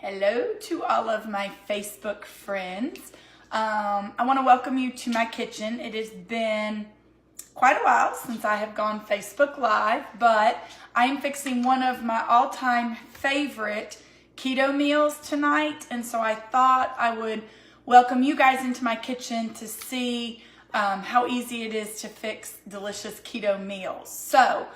Hello to all of my Facebook friends. I want to welcome you to my kitchen. It has been quite a while since I have gone Facebook Live, but I am fixing one of my all-time favorite keto meals tonight, and so I thought I would welcome you guys into my kitchen to see how easy it is to fix delicious keto meals. So,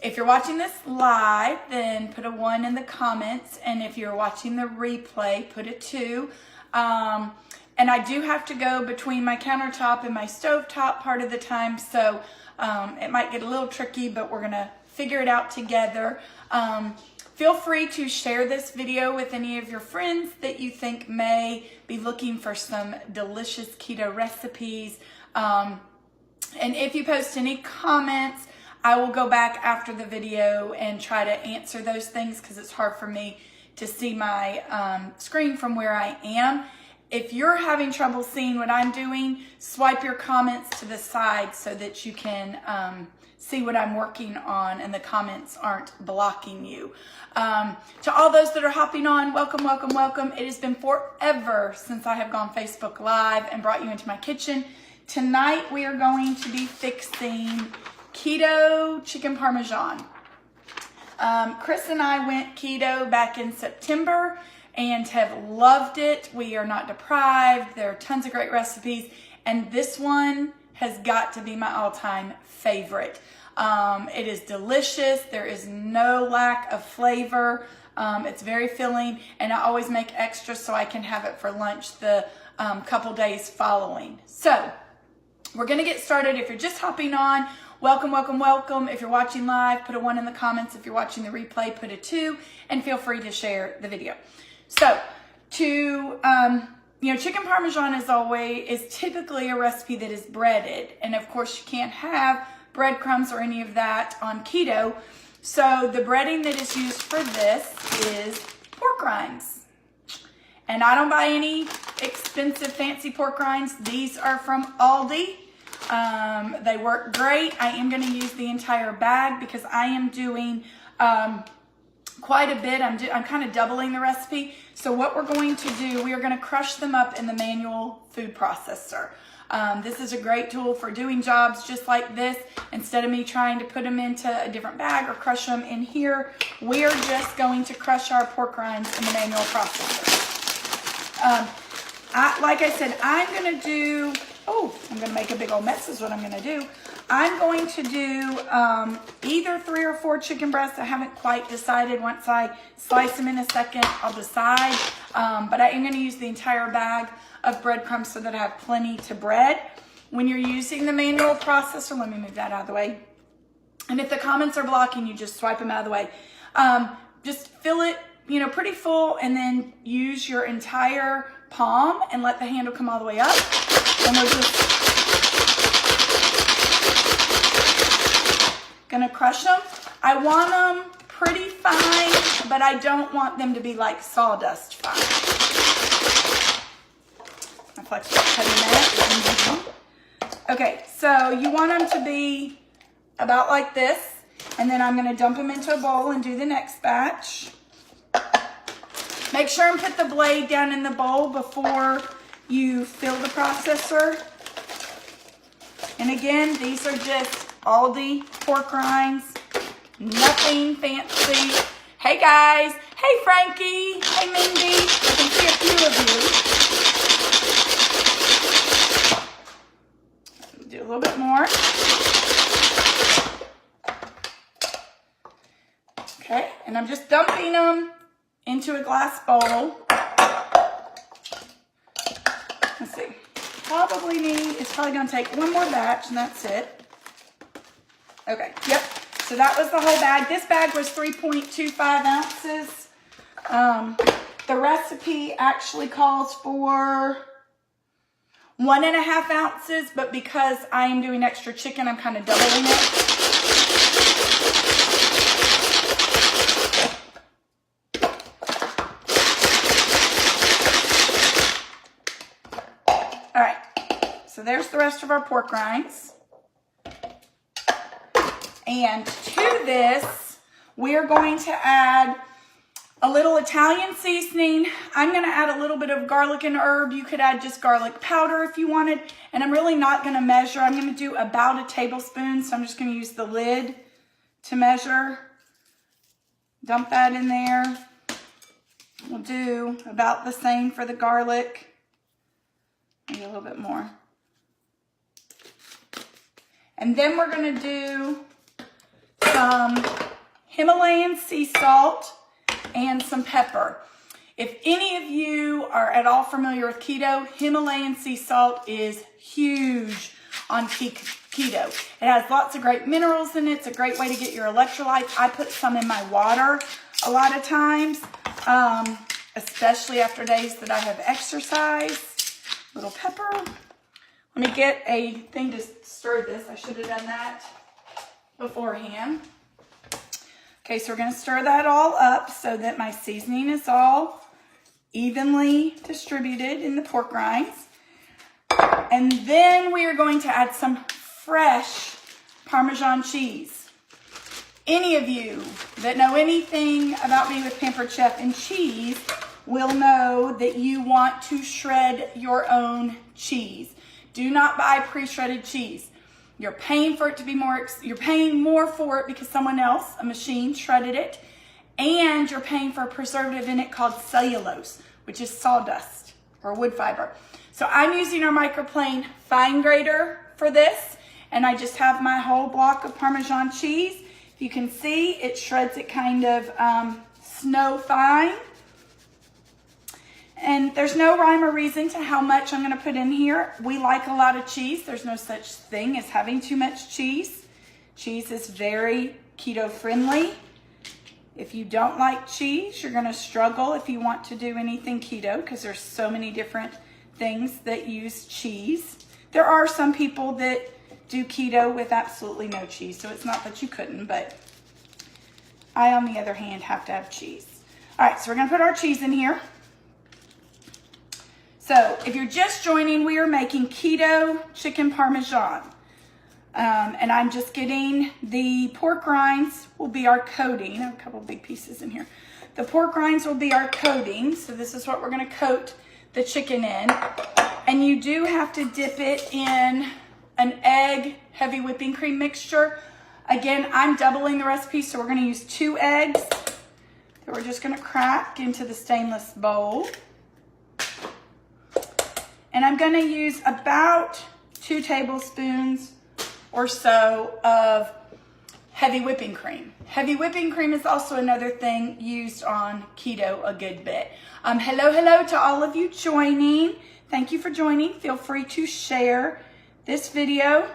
if you're watching this live, then put a 1 in the comments. And if you're watching the replay, put a 2. And I do have to go between my countertop and my stovetop part of the time. So it might get a little tricky, but we're going to figure it out together. Feel free to share this video with any of your friends that you think may be looking for some delicious keto recipes. And if you post any comments, I will go back after the video and try to answer those things because it's hard for me to see my screen from where I am. If you're having trouble seeing what I'm doing, swipe your comments to the side so that you can see what I'm working on and the comments aren't blocking you. To all those that are hopping on, welcome, welcome, welcome. It has been forever since I have gone Facebook Live and brought you into my kitchen. Tonight we are going to be fixing keto chicken Parmesan. Chris and I went keto back in September and have loved it. We are not deprived. There are tons of great recipes, and this one has got to be my all-time favorite. It is delicious. There is no lack of flavor. It's very filling, and I always make extra so I can have it for lunch the couple days following. So we're going to get started. If you're just hopping on, welcome, welcome, welcome. If you're watching live, put a 1 in the comments. If you're watching the replay, put a 2, and feel free to share the video. So, chicken Parmesan is typically a recipe that is breaded, and of course you can't have breadcrumbs or any of that on keto. So the breading that is used for this is pork rinds, and I don't buy any expensive fancy pork rinds. These are from Aldi. They work great. I am going to use the entire bag because I am doing quite a bit. I'm kind of doubling the recipe. So what we're going to do, we are going to crush them up in the manual food processor. This is a great tool for doing jobs just like this. Instead of me trying to put them into a different bag or crush them in here, we're just going to crush our pork rinds in the manual processor. Like I said, I'm going to make a big old mess is what I'm going to do. I'm going to do either 3 or 4 chicken breasts. I haven't quite decided. Once I slice them in a second, I'll decide. But I am going to use the entire bag of breadcrumbs so that I have plenty to bread. When you're using the manual processor, let me move that out of the way. And if the comments are blocking you, just swipe them out of the way. Just fill it, pretty full, and then use your entire palm and let the handle come all the way up. And we're just gonna crush them. I want them pretty fine, but I don't want them to be like sawdust fine. My flex cutting that. Okay, so you want them to be about like this, and then I'm gonna dump them into a bowl and do the next batch. Make sure and put the blade down in the bowl before you fill the processor. And again, these are just Aldi pork rinds, nothing fancy. Hey guys, hey Frankie, hey Mindy, I can see a few of you. Do a little bit more. Okay, and I'm just dumping them into a glass bowl. Let's see. It's probably going to take one more batch, and that's it. Okay, yep. So that was the whole bag. This bag was 3.25 ounces. The recipe actually calls for 1.5 ounces, but because I am doing extra chicken, I'm kind of doubling it. All right, so there's the rest of our pork rinds. And to this, we are going to add a little Italian seasoning. I'm gonna add a little bit of garlic and herb. You could add just garlic powder if you wanted. And I'm really not gonna measure. I'm gonna do about a tablespoon. So I'm just gonna use the lid to measure. Dump that in there. We'll do about the same for the garlic. Maybe a little bit more. And then we're gonna do some Himalayan sea salt and some pepper. If any of you are at all familiar with keto, Himalayan sea salt is huge on keto. It has lots of great minerals in it. It's a great way to get your electrolytes. I put some in my water a lot of times, especially after days that I have exercised. Little pepper. Let me get a thing to stir this. I should have done that beforehand. Okay, so we're going to stir that all up so that my seasoning is all evenly distributed in the pork rinds. And then we are going to add some fresh Parmesan cheese. Any of you that know anything about me with Pampered Chef and cheese will know that you want to shred your own cheese. Do not buy pre-shredded cheese. You're paying for it to be you're paying more for it because someone else, a machine, shredded it. And you're paying for a preservative in it called cellulose, which is sawdust or wood fiber. So I'm using our microplane fine grater for this. And I just have my whole block of Parmesan cheese. If you can see, it shreds it kind of snow fine. And there's no rhyme or reason to how much I'm going to put in here. We like a lot of cheese. There's no such thing as having too much cheese. Cheese is very keto friendly. If you don't like cheese, you're going to struggle if you want to do anything keto because there's so many different things that use cheese. There are some people that do keto with absolutely no cheese, so it's not that you couldn't, but I, on the other hand, have to have cheese. All right, so we're going to put our cheese in here. So if you're just joining, we are making keto chicken Parmesan. And I'm just getting the pork rinds will be our coating. I have a couple big pieces in here. The pork rinds will be our coating. So this is what we're going to coat the chicken in. And you do have to dip it in an egg heavy whipping cream mixture. Again, I'm doubling the recipe, so we're going to use 2 eggs that we're just going to crack into the stainless bowl. And I'm going to use about 2 tablespoons or so of heavy whipping cream. Heavy whipping cream is also another thing used on keto a good bit. Hello to all of you joining. Thank you for joining. Feel free to share this video.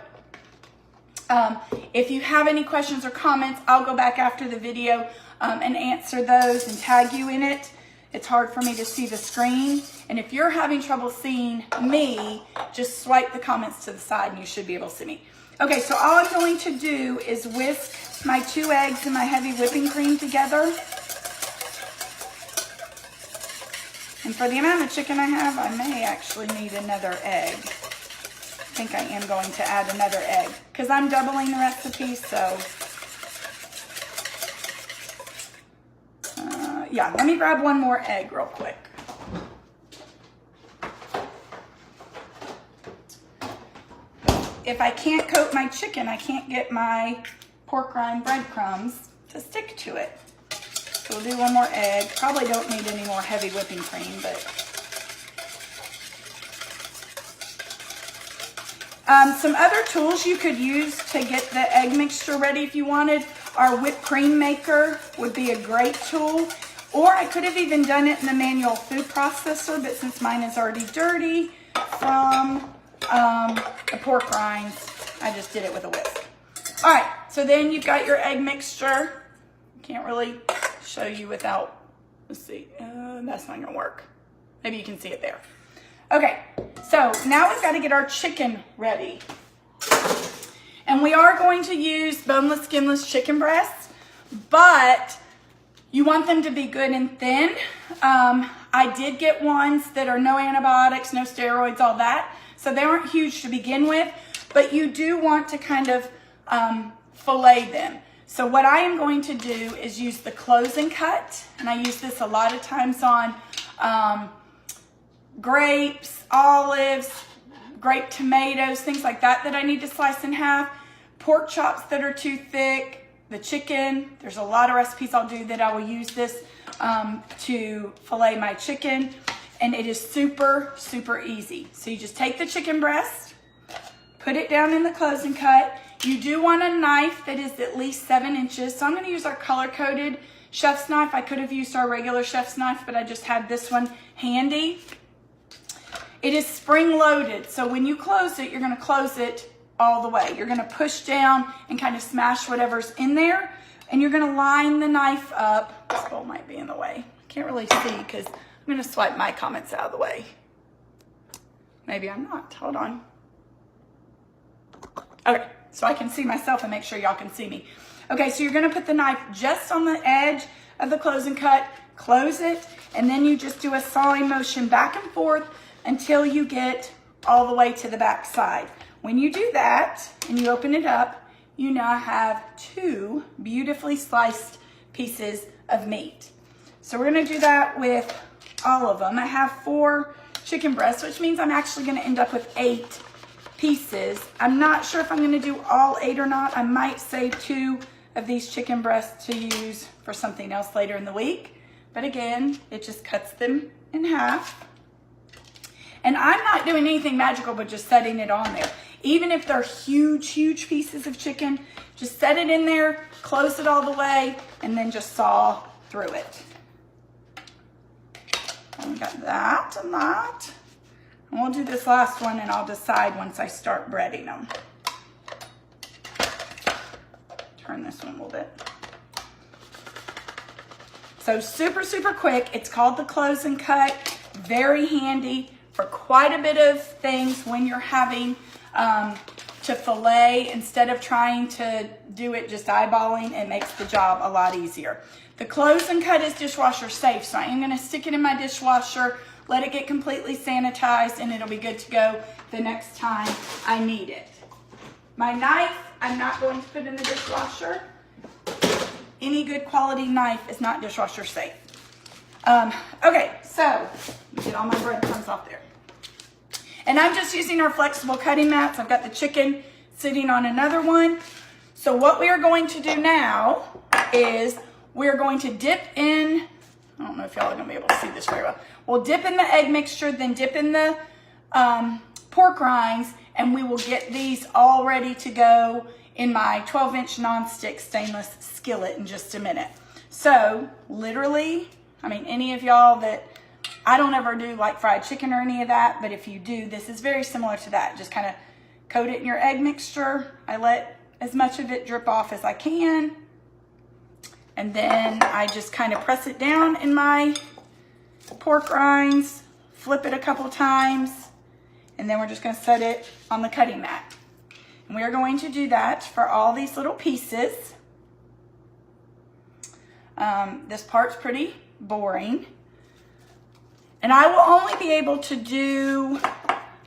If you have any questions or comments, I'll go back after the video and answer those and tag you in it. It's hard for me to see the screen. And if you're having trouble seeing me, just swipe the comments to the side and you should be able to see me. Okay, so all I'm going to do is whisk my 2 eggs and my heavy whipping cream together. And for the amount of chicken I have, I may actually need another egg. I think I am going to add another egg because I'm doubling the recipe, so yeah, let me grab one more egg real quick. If I can't coat my chicken, I can't get my pork rind breadcrumbs to stick to it. So we'll do one more egg. Probably don't need any more heavy whipping cream, but some other tools you could use to get the egg mixture ready if you wanted. Our whipped cream maker would be a great tool. Or I could have even done it in the manual food processor, but since mine is already dirty from the pork rinds, I just did it with a whisk. All right, so then you've got your egg mixture. Can't really show you without, let's see, that's not gonna work. Maybe you can see it there. Okay, so now we've got to get our chicken ready. And we are going to use boneless, skinless chicken breasts, but you want them to be good and thin. I did get ones that are no antibiotics, no steroids, all that. So they aren't huge to begin with, but you do want to kind of fillet them. So what I am going to do is use the close and cut, and I use this a lot of times on grapes, olives, grape tomatoes, things like that I need to slice in half, pork chops that are too thick, the chicken. There's a lot of recipes I'll do that I will use this to fillet my chicken, and it is super, super easy. So you just take the chicken breast, put it down in the close and cut. You do want a knife that is at least 7 inches. So I'm going to use our color-coded chef's knife. I could have used our regular chef's knife, but I just had this one handy. It is spring-loaded, so when you close it, you're going to close it all the way. You're going to push down and kind of smash whatever's in there, and you're going to line the knife up. This bowl might be in the way. I can't really see because I'm going to swipe my comments out of the way. Maybe I'm not. Hold on. Okay. So I can see myself and make sure y'all can see me. Okay, so you're gonna put the knife just on the edge of the close and cut, close it, and then you just do a sawing motion back and forth until you get all the way to the back side. When you do that and you open it up, you now have 2 beautifully sliced pieces of meat. So we're gonna do that with all of them. I have 4 chicken breasts, which means I'm actually gonna end up with 8 pieces. I'm not sure if I'm going to do all 8 or not. I might save 2 of these chicken breasts to use for something else later in the week. But again, it just cuts them in half. And I'm not doing anything magical but just setting it on there. Even if they're huge, huge pieces of chicken, just set it in there, close it all the way, and then just saw through it. And we got that and that. And we'll do this last one and I'll decide once I start breading them. Turn this one a little bit. So super, super quick. It's called the close and cut. Very handy for quite a bit of things when you're having to fillet. Instead of trying to do it just eyeballing, it makes the job a lot easier. The close and cut is dishwasher safe, so I am going to stick it in my dishwasher, let it get completely sanitized, and it'll be good to go the next time I need it. My knife, I'm not going to put in the dishwasher. Any good quality knife is not dishwasher safe. Okay, so let me get all my breadcrumbs off there. And I'm just using our flexible cutting mats. I've got the chicken sitting on another one. So what we are going to do now is we're going to dip in, I don't know if y'all are going to be able to see this very well. We'll dip in the egg mixture, then dip in the pork rinds, and we will get these all ready to go in my 12-inch nonstick stainless skillet in just a minute. So literally, I mean, any of y'all that, I don't ever do like fried chicken or any of that, but if you do, this is very similar to that. Just kind of coat it in your egg mixture. I let as much of it drip off as I can. And then I just kind of press it down in my pork rinds, flip it a couple times, and then we're just going to set it on the cutting mat. And we are going to do that for all these little pieces. This part's pretty boring. And I will only be able to do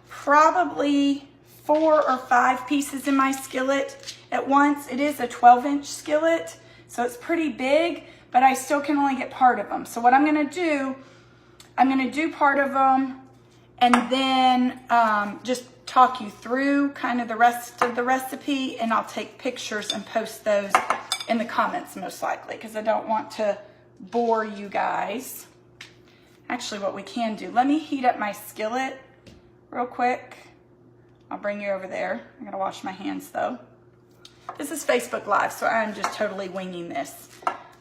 probably 4 or 5 pieces in my skillet at once. It is a 12-inch skillet, so it's pretty big, but I still can only get part of them. So what I'm going to do, I'm going to do part of them and then just talk you through kind of the rest of the recipe, and I'll take pictures and post those in the comments most likely because I don't want to bore you guys. Actually, what we can do, let me heat up my skillet real quick. I'll bring you over there. I'm gonna wash my hands though. This is Facebook Live, so I'm just totally winging this.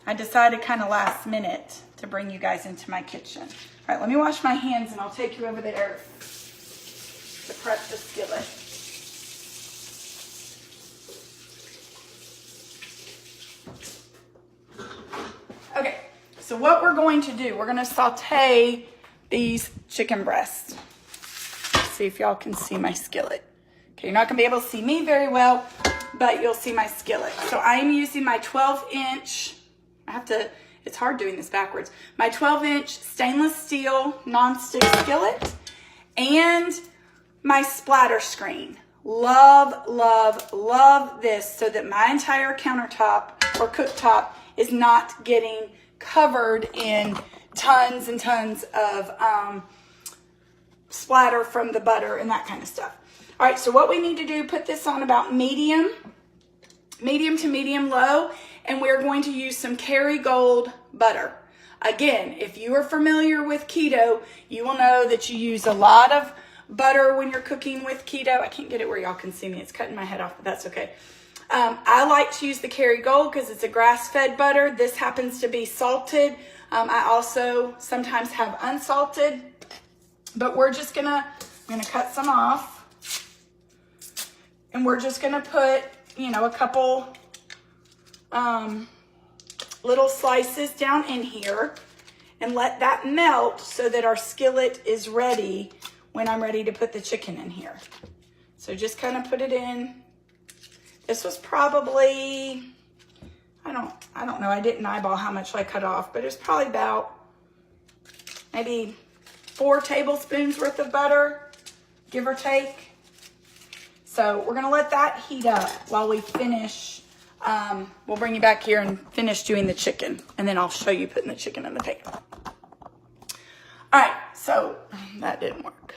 I decided kind of last minute to bring you guys into my kitchen. All right, let me wash my hands and I'll take you over there to prep the skillet. Okay, so what we're going to do, we're going to saute these chicken breasts. Let's see if y'all can see my skillet. Okay, you're not going to be able to see me very well, but you'll see my skillet. So I am using my 12-inch, it's hard doing this backwards, my 12-inch stainless steel nonstick skillet and my splatter screen. love, love, love this so that my entire countertop or cooktop is not getting covered in tons and tons of splatter from the butter and that kind of stuff. All right, so what we need to do, put this on about medium to medium low, and we're going to use some Kerrygold butter. Again, if you are familiar with keto, you will know that you use a lot of butter when you're cooking with keto. I can't get it where y'all can see me. It's cutting my head off, but that's okay. I like to use the Kerrygold because it's a grass-fed butter. This happens to be salted. I also sometimes have unsalted, but we're just I'm gonna cut some off, and we're just gonna put, you know, a couple little slices down in here and let that melt so that our skillet is ready when I'm ready to put the chicken in here. So just kind of put it in. This was probably, I don't know, I didn't eyeball how much I cut off, but it's probably about maybe 4 tablespoons worth of butter, give or take. So we're gonna let that heat up while we finish. We'll bring you back here and finish doing the chicken, and then I'll show you putting the chicken in the pan. All right, so that didn't work.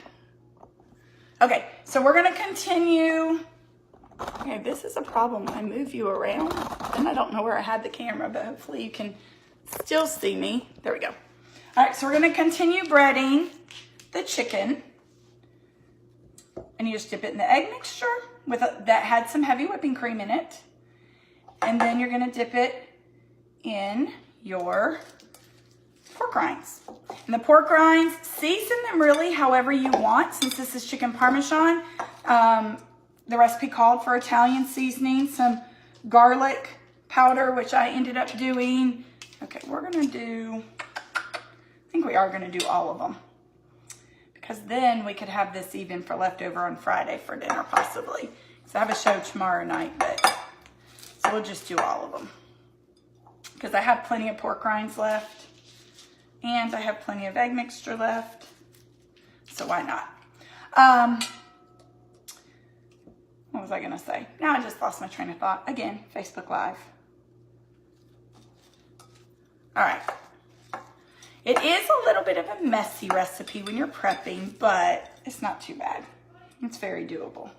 Okay, so we're gonna continue. Okay, this is a problem. I move you around, and I don't know where I had the camera, but hopefully you can still see me. There we go. All right, so we're gonna continue breading the chicken. And you just dip it in the egg mixture that had some heavy whipping cream in it. And then you're gonna dip it in your pork rinds. And the pork rinds, season them really however you want. Since this is chicken Parmesan, the recipe called for Italian seasoning, some garlic powder, which I ended up doing. Okay, we're gonna do, I think we are gonna do all of them, because then we could have this even for leftover on Friday for dinner possibly. So I have a show tomorrow night, but so we'll just do all of them because I have plenty of pork rinds left and I have plenty of egg mixture left. So why not? What was I gonna say? Now I just lost my train of thought. Again, Facebook Live. All right. It is a little bit of a messy recipe when you're prepping, but it's not too bad. It's very doable. All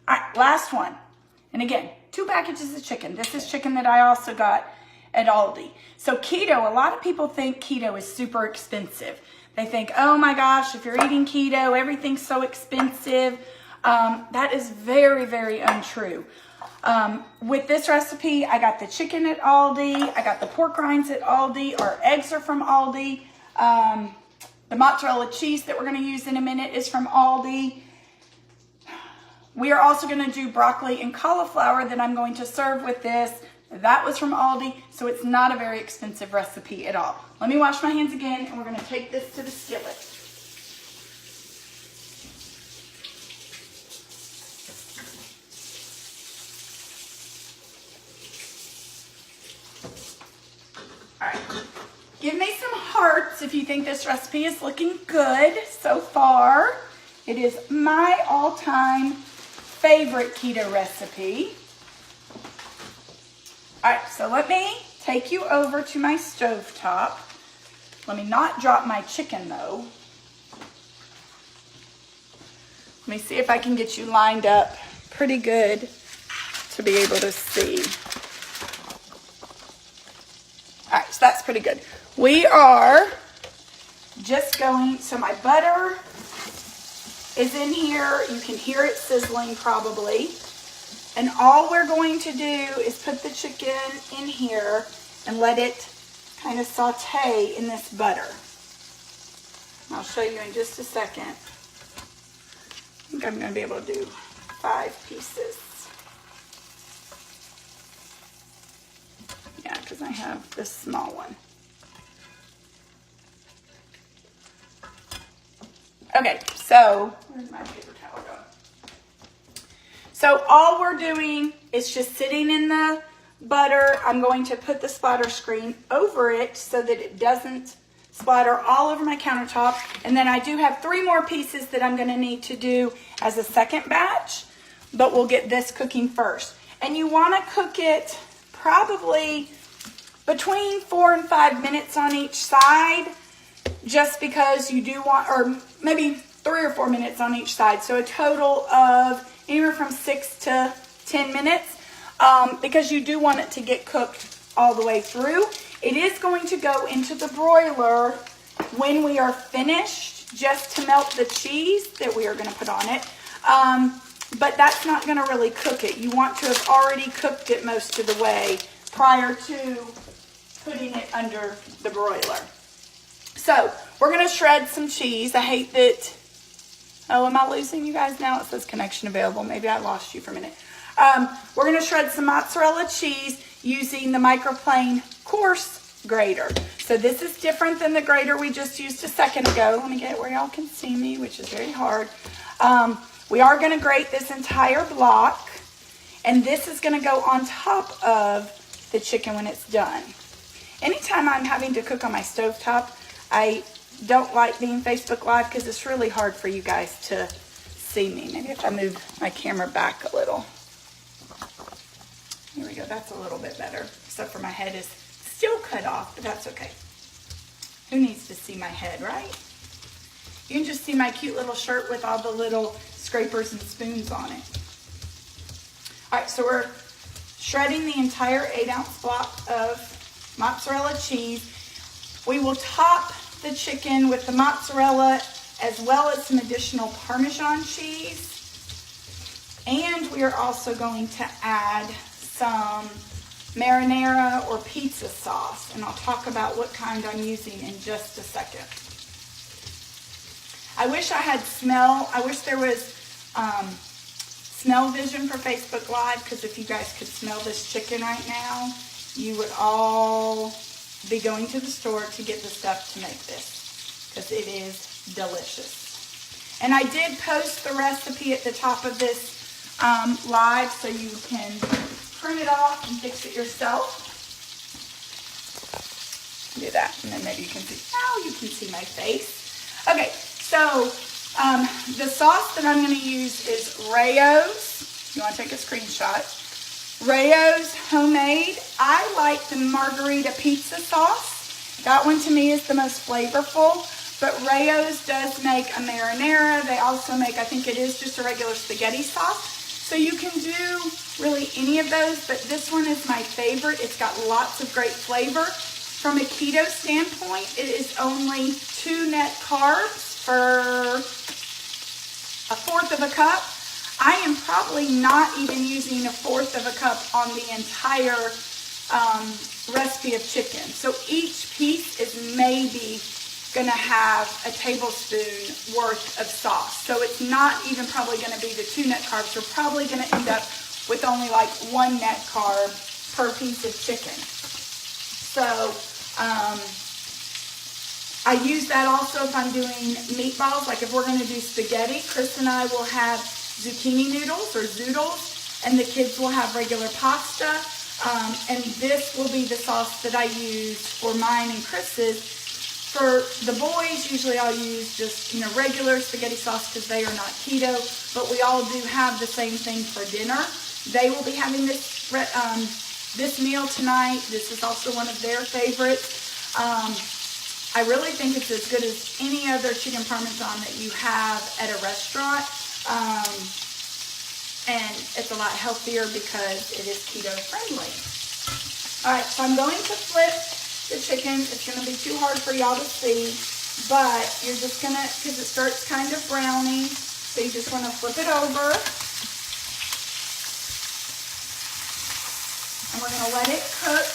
right, last one. And again, 2 packages of chicken. This is chicken that I also got at Aldi. So keto, a lot of people think keto is super expensive. They think, oh my gosh, if you're eating keto, everything's so expensive. That is very, very untrue. With this recipe, I got the chicken at Aldi. I got the pork rinds at Aldi. Our eggs are from Aldi. The mozzarella cheese that we're going to use in a minute is from Aldi. We are also going to do broccoli and cauliflower that I'm going to serve with this. That was from Aldi, so it's not a very expensive recipe at all. Let me wash my hands again, and we're going to take this to the skillet. All right, give me some hearts if you think this recipe is looking good so far. It is my all-time favorite keto recipe. All right, so let me take you over to my stovetop. Let me not drop my chicken though. Let me see if I can get you lined up pretty good to be able to see. All right, so that's pretty good. We are just going, so my butter is in here. You can hear it sizzling probably. And all we're going to do is put the chicken in here and let it kind of saute in this butter. I'll show you in just a second. I think I'm going to be able to do 5 pieces. Yeah, because I have this small one. Okay, so where's my paper towel go? So all we're doing is just sitting in the butter. I'm going to put the splatter screen over it so that it doesn't splatter all over my countertop. And then I do have 3 more pieces that I'm going to need to do as a second batch. but we'll get this cooking first. And you want to cook it probably between 4 and 5 minutes on each side, just because you do want, or maybe 3 or 4 minutes on each side. So a total of anywhere from 6 to 10 minutes, because you do want it to get cooked all the way through. It is going to go into the broiler when we are finished, just to melt the cheese that we are going to put on it. But that's not going to really cook it. You want to have already cooked it most of the way prior to putting it under the broiler. So we're going to shred some cheese. I hate that. Oh, am I losing you guys now? It says connection available. Maybe I lost you for a minute. We're going to shred some mozzarella cheese using the microplane coarse grater. So this is different than the grater we just used a second ago. Let me get it where y'all can see me, which is very hard. We are going to grate this entire block, and this is going to go on top of the chicken when it's done. Anytime I'm having to cook on my stovetop, I don't like being Facebook Live because it's really hard for you guys to see me. Maybe if I move my camera back a little. Here we go. That's a little bit better, except for my head is still cut off, but that's okay. Who needs to see my head, right? You can just see my cute little shirt with all the little scrapers and spoons on it. All right, so we're shredding the entire 8-ounce block of mozzarella cheese. We will top the chicken with the mozzarella as well as some additional Parmesan cheese. And we are also going to add some marinara or pizza sauce. And I'll talk about what kind I'm using in just a second. I wish I had smell. I wish there was smell vision for Facebook Live, because if you guys could smell this chicken right now, you would all be going to the store to get the stuff to make this, because it is delicious. And I did post the recipe at the top of this live, so you can print it off and fix it yourself. Do that, and then maybe you can see, now you can see my face. Okay, so the sauce that I'm going to use is Rayo's. You want to take a screenshot. Rayo's homemade. I like the margarita pizza sauce. That one to me is the most flavorful. But Rayo's does make a marinara. They also make, I think it is just a regular spaghetti sauce. So you can do really any of those, but this one is my favorite. It's got lots of great flavor. From a keto standpoint, it is only 2 net carbs for 1/4 of a cup. I am probably not even using 1/4 of a cup on the entire recipe of chicken. So each piece is maybe going to have a tablespoon worth of sauce. So it's not even probably going to be the 2 net carbs. We're probably going to end up with only like 1 net carb per piece of chicken. So I use that also if I'm doing meatballs. Like if we're going to do spaghetti, Chris and I will have zucchini noodles or zoodles, and the kids will have regular pasta. And this will be the sauce that I use for mine and Chris's. For the boys, usually I'll use just, regular spaghetti sauce because they are not keto, but we all do have the same thing for dinner. They will be having this this meal tonight. This is also one of their favorites. I really think it's as good as any other chicken parmesan that you have at a restaurant. And it's a lot healthier because it is keto friendly. All right, so I'm going to flip the chicken. It's going to be too hard for y'all to see, but you're just going to, because it starts kind of browning, so you just want to flip it over. And we're going to let it cook.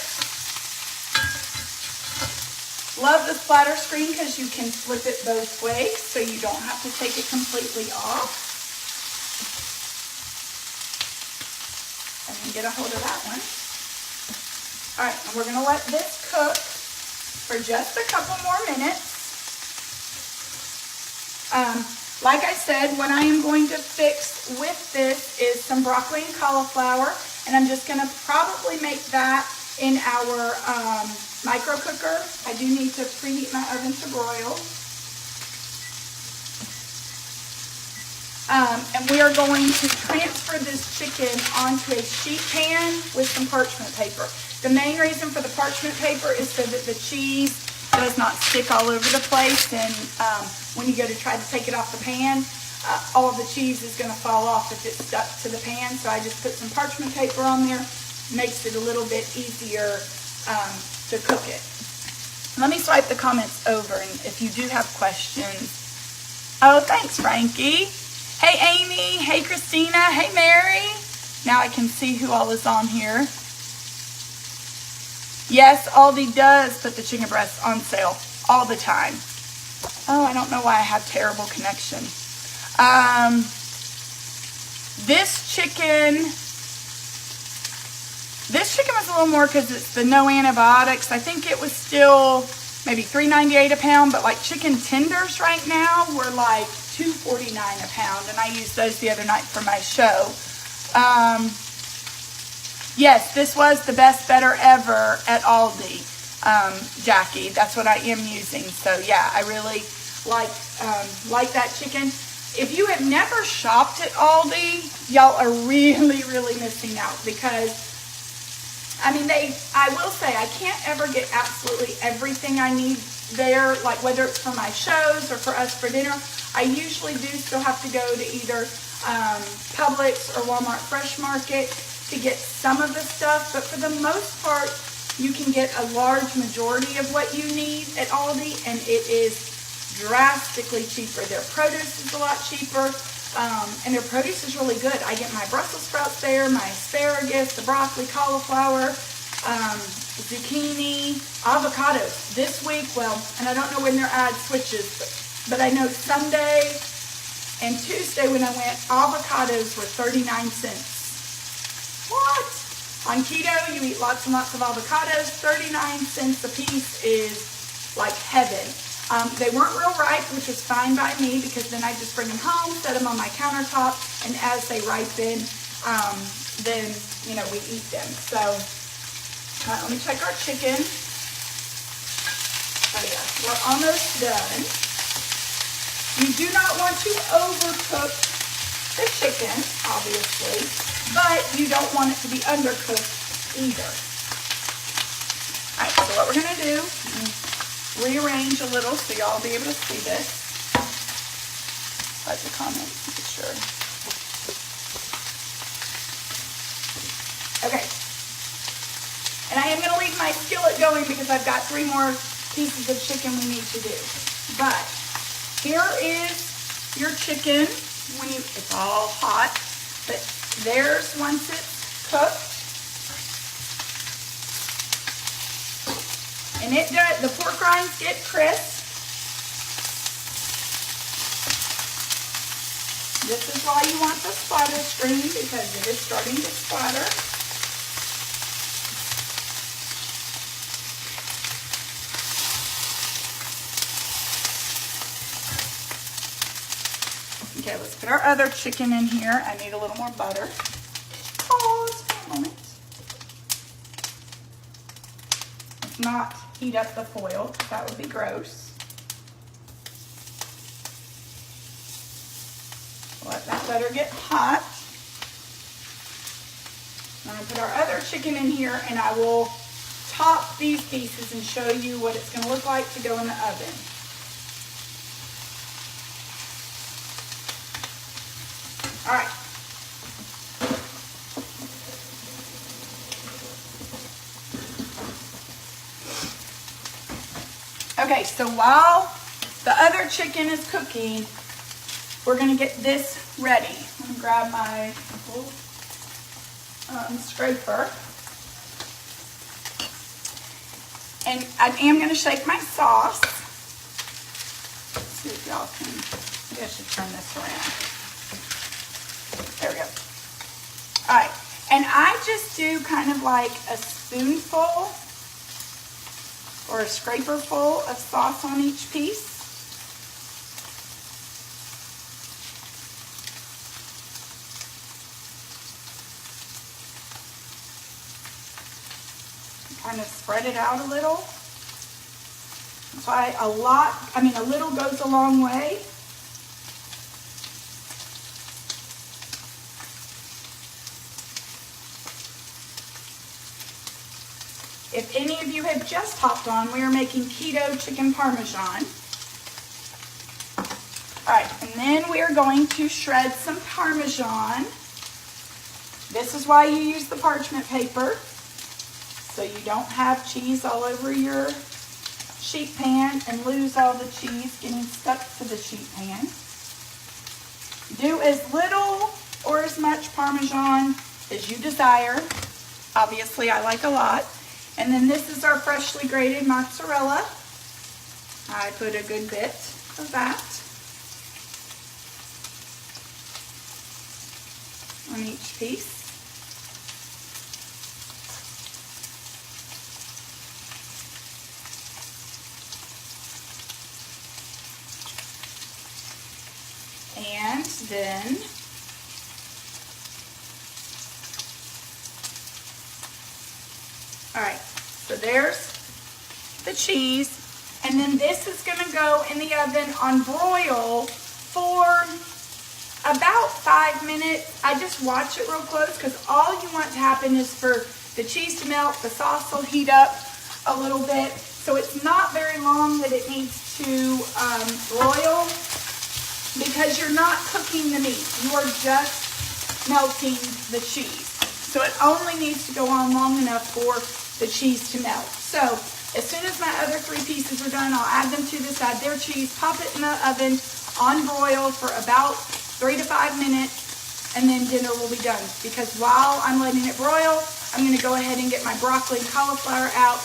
Love the splatter screen because you can flip it both ways, so you don't have to take it completely off. And then get a hold of that one. All right, and we're going to let this cook for just a couple more minutes. Like I said, what I am going to fix with this is some broccoli and cauliflower, and I'm just going to probably make that in our micro cooker. I do need to preheat my oven to broil. And we are going to transfer this chicken onto a sheet pan with some parchment paper. The main reason for the parchment paper is so that the cheese does not stick all over the place, and when you go to try to take it off the pan, all of the cheese is going to fall off if it's stuck to the pan. So I just put some parchment paper on there, makes it a little bit easier to cook it. Let me swipe the comments over, and if you do have questions. Oh, thanks, Frankie. Hey, Amy. Hey, Christina. Hey, Mary. Now I can see who all is on here. Yes, Aldi does put the chicken breasts on sale all the time. Oh, I don't know why I have terrible connection. This chicken was a little more because it's the no antibiotics. I think it was still maybe $3.98 a pound, but like chicken tenders right now were like $2.49 a pound, and I used those the other night for my show. Yes, this was the best better ever at Aldi, Jackie. That's what I am using. So yeah, I really like that chicken. If you have never shopped at Aldi, y'all are really, really missing out, because I mean, I will say I can't ever get absolutely everything I need there, like whether it's for my shows or for us for dinner. I usually do still have to go to either Publix or Walmart Fresh Market to get some of the stuff, but for the most part, you can get a large majority of what you need at Aldi, and it is drastically cheaper. Their produce is a lot cheaper, and their produce is really good. I get my Brussels sprouts there, my asparagus, the broccoli, cauliflower, zucchini, avocados. This week, well, and I don't know when their ad switches, but I know Sunday and Tuesday when I went, avocados were 39 cents. What? On keto, you eat lots and lots of avocados. 39 cents a piece is like heaven. They weren't real ripe, which was fine by me, because then I just bring them home, set them on my countertop, and as they ripen, then, you know, we eat them. So, let me check our chicken. Oh yeah, we're almost done. You do not want to overcook the chicken, obviously, but you don't want it to be undercooked either. All right, so what we're gonna do, rearrange a little so y'all will be able to see this. Like the comments, for sure. Okay. And I am going to leave my skillet going because I've got 3 more pieces of chicken we need to do. But here is your chicken when it's all hot. But there's once it's cooked. And it does, the pork rinds get crisp. This is why you want the splatter screen, because it is starting to splatter. Okay, let's put our other chicken in here. I need a little more butter. Pause for a moment. Let's not heat up the foil, because that would be gross. Let that butter get hot. I'm going to put our other chicken in here, and I will top these pieces and show you what it's going to look like to go in the oven. All right. Okay, so while the other chicken is cooking, we're going to get this ready. I'm going to grab my scraper. And I am going to shake my sauce. Let's see if y'all can, maybe I should turn this around. There we go. All right, and I just do kind of like a spoonful or a scraper full of sauce on each piece. Kind of spread it out a little. That's why a little goes a long way. If any of you have just hopped on, we are making keto chicken Parmesan. All right, and then we are going to shred some Parmesan. This is why you use the parchment paper, so you don't have cheese all over your sheet pan and lose all the cheese getting stuck to the sheet pan. Do as little or as much Parmesan as you desire. Obviously, I like a lot. And then this is our freshly grated mozzarella. I put a good bit of that on each piece. And then all right, so there's the cheese, and then this is going to go in the oven on broil for about 5 minutes. I just watch it real close because all you want to happen is for the cheese to melt, the sauce will heat up a little bit, so it's not very long that it needs to broil, because you're not cooking the meat, you are just melting the cheese. So it only needs to go on long enough for the cheese to melt. So as soon as my other 3 pieces are done, I'll add them to this, add their cheese, pop it in the oven on broil for about 3 to 5 minutes, and then dinner will be done. Because while I'm letting it broil, I'm going to go ahead and get my broccoli and cauliflower out,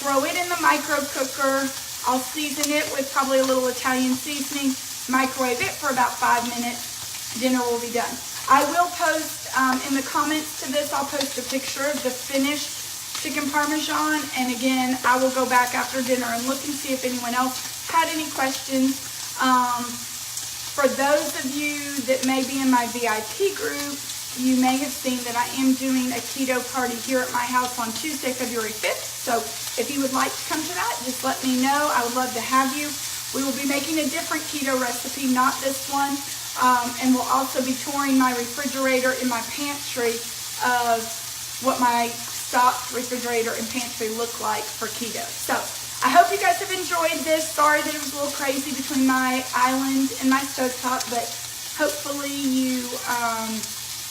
throw it in the micro cooker. I'll season it with probably a little Italian seasoning, microwave it for about 5 minutes, dinner will be done. I will post in the comments to this, I'll post a picture of the finished chicken Parmesan, and again, I will go back after dinner and look and see if anyone else had any questions. For those of you that may be in my VIP group, you may have seen that I am doing a keto party here at my house on Tuesday, February 5th. So if you would like to come to that, just let me know. I would love to have you. We will be making a different keto recipe, not this one. And we'll also be touring my refrigerator in my pantry of what my stocked refrigerator and pantry look like for keto. So I hope you guys have enjoyed this. Sorry that it was a little crazy between my island and my stovetop, but hopefully you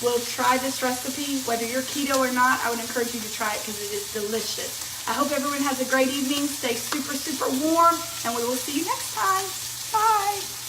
will try this recipe. Whether you're keto or not, I would encourage you to try it because it is delicious. I hope everyone has a great evening. Stay super, super warm, and we will see you next time. Bye.